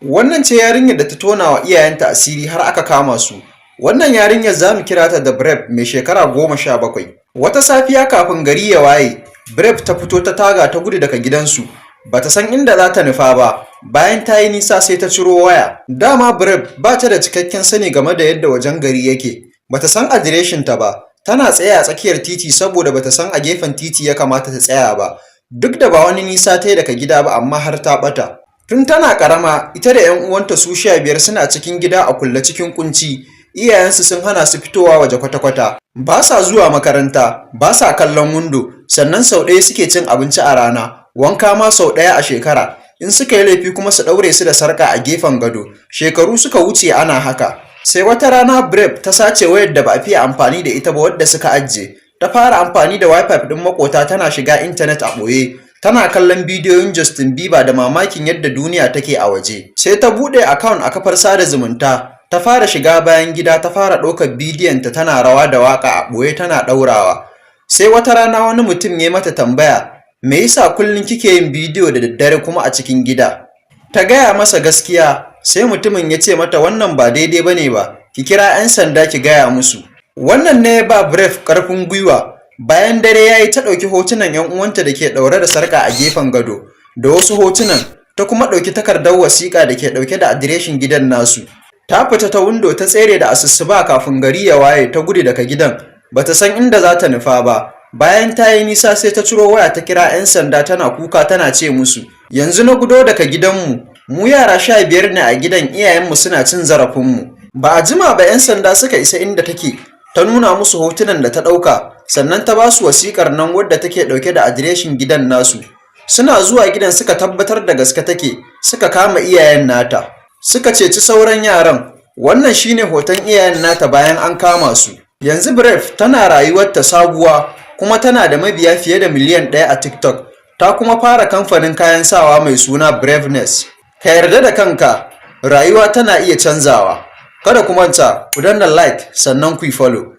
Wannan ce yarinyar da ta tona wa iyayenta asiri har aka kama su. Wannan yarinyar za mu kira ta da Brave mai shekara 17. Wata safiya kafin gari ya waye, Brave ta fito ta taga ta gudu daga gidansu. Bata san inda za ta nufa ba, bayan ta yi nisa sai ta ciro waya. Dama Brave ba ta da cikakken sani game da yadda wajen gari yake. Bata san adireshinta ba, tana tsaye a tsakiyar titi saboda bata san a gefen titi ya kamata ta tsaya ba. Duk da ba wani nisa ta yi daga gida ba amma har ta ɓata. Tun tana ƙarama, ita da 'yan uwanta su 15 suna cikin gida a kulle cikin kunci. Iyayensu sun hana su fitowa waje kwata-kwata. Ba sa zuwa makaranta, ba sa kallon windo, sannan sau ɗaya suke cin abinci a rana, wanka ma sau ɗaya a shekara. In suka yi laifi kuma su ɗaure su da sarƙa a gefen gado. Shekaru suka wuce ana haka. Sai wata rana Brave ta sace wayar da ba a fiye amfani da ita ba wadda suka ajiye. Ta fara amfani da Wi-Fi ɗin maƙota tana shiga intanet a ɓoye. Tana kallon bidiyoyin Justin Bieber da mamakin yadda duniya take a waje. Sai ta buɗe akawun a kafar sada zumunta. Ta fara shiga bayan gida ta fara ɗaukar bidiyonta tana rawa da waƙa a ɓoye tana ɗaurawa. Sai wata rana wani mutum ya mata tambaya, me yasa kullum kike yin bidiyo da daddare kuma a cikin gida? Ta gaya masa gaskiya, sai mutumin ya ce mata wannan ba daidai bane ba, ki kira 'yan sanda ki gaya musu. Wannan ne ba Brave ƙarfin gwiwa. Bayan dare ya yi ta ɗauki hotunan 'yan uwanta da ke ɗaure da sarƙa a gefen gado, da wasu hotunan ta kuma ɗauki takardar wasiƙa da ke ɗauke da adireshin gidan nasu. Ta fita ta windo ta tsere da asusuba kafin gari ya waye ta gudu daga gidan. Bata san inda za ta nufa ba. Bayan ta yi nisa sai ta ciro waya ta kira 'yan sanda tana kuka tana ce musu, yanzu na gudo daga gidanmu, mu yara 15 ne a gidan, iyayenmu suna cin zarafinmu. Ba a jima ba 'yan sanda suka isa inda take, ta nuna musu hotunan da ta ɗauka, sannan ta ba su wasiƙar nan wadda take ɗauke da adireshin gidan nasu. Suna zuwa gidan suka tabbatar da gaske take, suka kama iyayen nata. Suka ceci sauran yaran. Wannan shine hoton iyayen nata bayan an kama su. Yanzu Brave tana rayuwarta sabuwa kuma tana da mabiya fiye da miliyan 1 a TikTok. Ta kuma fara kamfanin kayan sawa mai suna Braveness. Ka yarda da kanka, rayuwa tana iya canzawa. Kada ku manta, ku danna like sannan ku yi follow.